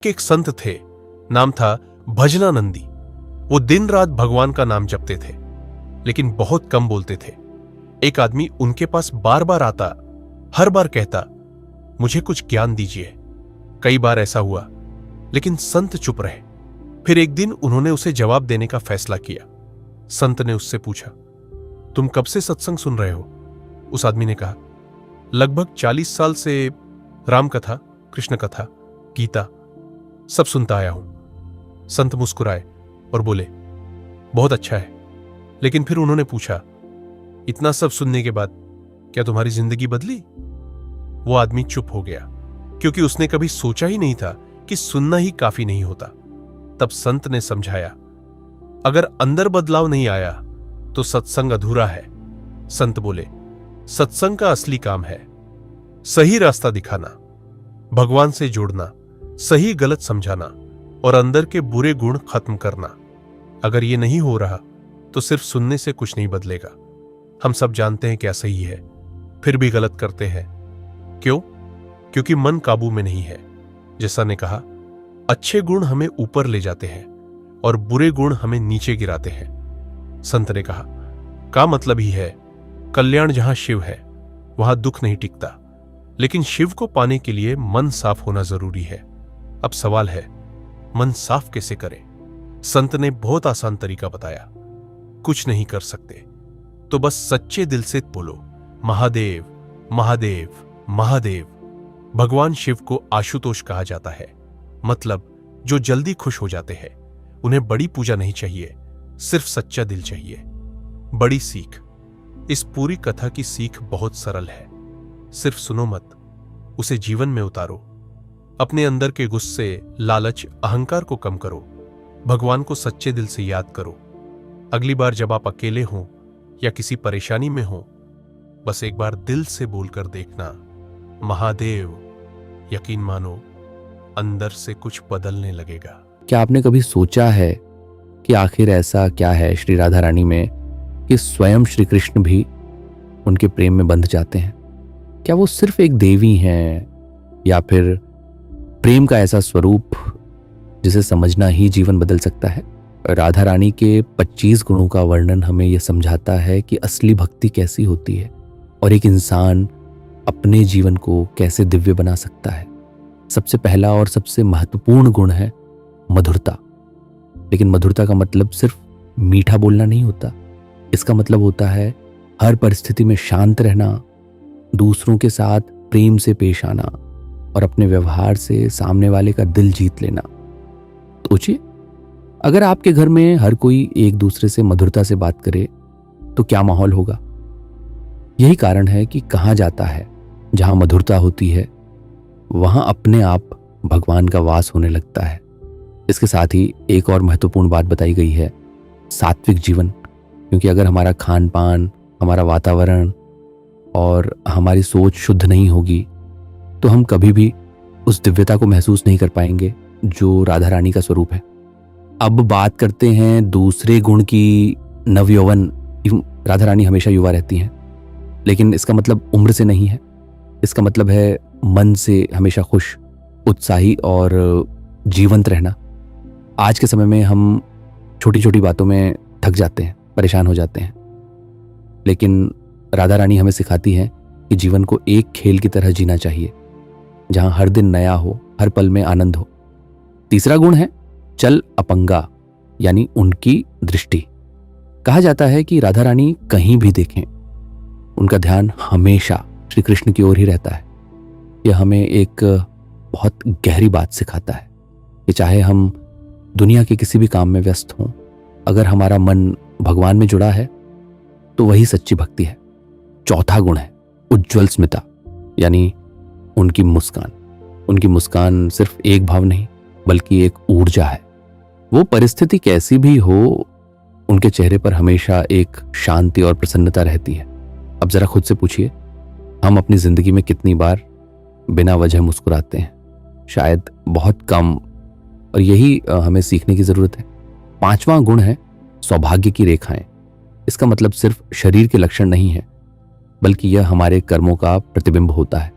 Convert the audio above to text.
कि एक संत थे, नाम था भजनानंदी। वो दिन रात भगवान का नाम जपते थे, लेकिन बहुत कम बोलते थे। एक आदमी उनके पास बार बार आता, हर बार कहता, मुझे कुछ ज्ञान दीजिए। कई बार ऐसा हुआ, लेकिन संत चुप रहे। फिर एक दिन उन्होंने उसे जवाब देने का फैसला किया। संत ने उससे पूछा, तुम कब से सत्संग सुन रहे हो? उस आदमी ने कहा, लगभग 40 साल से राम कथा, कृष्ण कथा, गीता सब सुनता आया हूं। संत मुस्कुराए और बोले, बहुत अच्छा है। लेकिन फिर उन्होंने पूछा, इतना सब सुनने के बाद क्या तुम्हारी जिंदगी बदली? वो आदमी चुप हो गया, क्योंकि उसने कभी सोचा ही नहीं था कि सुनना ही काफी नहीं होता। तब संत ने समझाया, अगर अंदर बदलाव नहीं आया तो सत्संग अधूरा है। संत बोले, सत्संग का असली काम है सही रास्ता दिखाना, भगवान से जोड़ना, सही गलत समझाना और अंदर के बुरे गुण खत्म करना। अगर ये नहीं हो रहा तो सिर्फ सुनने से कुछ नहीं बदलेगा। हम सब जानते हैं क्या सही है, फिर भी गलत करते हैं। क्यों? क्योंकि मन काबू में नहीं है। जैसा ने कहा, अच्छे गुण हमें ऊपर ले जाते हैं और बुरे गुण हमें नीचे गिराते हैं। संत ने कहा, का मतलब ही है, कल्याण जहां शिव है वहां दुख नहीं टिकता, लेकिन शिव को पाने के लिए मन साफ होना जरूरी है। अब सवाल है, मन साफ कैसे करें? संत ने बहुत आसान तरीका बताया। कुछ नहीं कर सकते तो बस सच्चे दिल से बोलो, महादेव महादेव महादेव। भगवान शिव को आशुतोष कहा जाता है, मतलब जो जल्दी खुश हो जाते हैं। उन्हें बड़ी पूजा नहीं चाहिए, सिर्फ सच्चा दिल चाहिए। बड़ी सीख, इस पूरी कथा की सीख बहुत सरल है। सिर्फ सुनो मत, उसे जीवन में उतारो। अपने अंदर के गुस्से, लालच, अहंकार को कम करो। भगवान को सच्चे दिल से याद करो। अगली बार जब आप अकेले हों या किसी परेशानी में हों, बस एक बार दिल से बोलकर देखना, महादेव। यकीन मानो, अंदर से कुछ बदलने लगेगा। क्या आपने कभी सोचा है कि आखिर ऐसा क्या है श्री राधा रानी में कि स्वयं श्री कृष्ण भी उनके प्रेम में बंध जाते हैं? क्या वो सिर्फ एक देवी हैं, या फिर प्रेम का ऐसा स्वरूप जिसे समझना ही जीवन बदल सकता है? राधा रानी के 25 गुणों का वर्णन हमें यह समझाता है कि असली भक्ति कैसी होती है और एक इंसान अपने जीवन को कैसे दिव्य बना सकता है। सबसे पहला और सबसे महत्वपूर्ण गुण है मधुरता। लेकिन मधुरता का मतलब सिर्फ मीठा बोलना नहीं होता। इसका मतलब होता है हर परिस्थिति में शांत रहना, दूसरों के साथ प्रेम से पेश आना और अपने व्यवहार से सामने वाले का दिल जीत लेना। सोचिए, अगर आपके घर में हर कोई एक दूसरे से मधुरता से बात करे तो क्या माहौल होगा? यही कारण है कि कहा जाता है, जहां मधुरता होती है वहां अपने आप भगवान का वास होने लगता है। इसके साथ ही एक और महत्वपूर्ण बात बताई गई है, सात्विक जीवन। क्योंकि अगर हमारा खान पान, हमारा वातावरण और हमारी सोच शुद्ध नहीं होगी तो हम कभी भी उस दिव्यता को महसूस नहीं कर पाएंगे जो राधा रानी का स्वरूप है। अब बात करते हैं दूसरे गुण की, नवयौवन। राधा रानी हमेशा युवा रहती हैं, लेकिन इसका मतलब उम्र से नहीं है। इसका मतलब है मन से हमेशा खुश, उत्साही और जीवंत रहना। आज के समय में हम छोटी छोटी बातों में थक जाते हैं, परेशान हो जाते हैं, लेकिन राधा रानी हमें सिखाती है कि जीवन को एक खेल की तरह जीना चाहिए, जहां हर दिन नया हो, हर पल में आनंद हो। तीसरा गुण है चल अपंगा, यानी उनकी दृष्टि। कहा जाता है कि राधा रानी कहीं भी देखें, उनका ध्यान हमेशा श्री कृष्ण की ओर ही रहता है। यह हमें एक बहुत गहरी बात सिखाता है कि चाहे हम दुनिया के किसी भी काम में व्यस्त हों, अगर हमारा मन भगवान में जुड़ा है तो वही सच्ची भक्ति है। चौथा गुण है उज्ज्वल स्मिता, यानी उनकी मुस्कान। उनकी मुस्कान सिर्फ एक भाव नहीं, बल्कि एक ऊर्जा है। वो परिस्थिति कैसी भी हो, उनके चेहरे पर हमेशा एक शांति और प्रसन्नता रहती है। अब जरा खुद से पूछिए, हम अपनी जिंदगी में कितनी बार बिना वजह मुस्कुराते हैं? शायद बहुत कम, और यही हमें सीखने की जरूरत है। पांचवां गुण है सौभाग्य की रेखाएं। इसका मतलब सिर्फ शरीर के लक्षण नहीं है, बल्कि यह हमारे कर्मों का प्रतिबिंब होता है।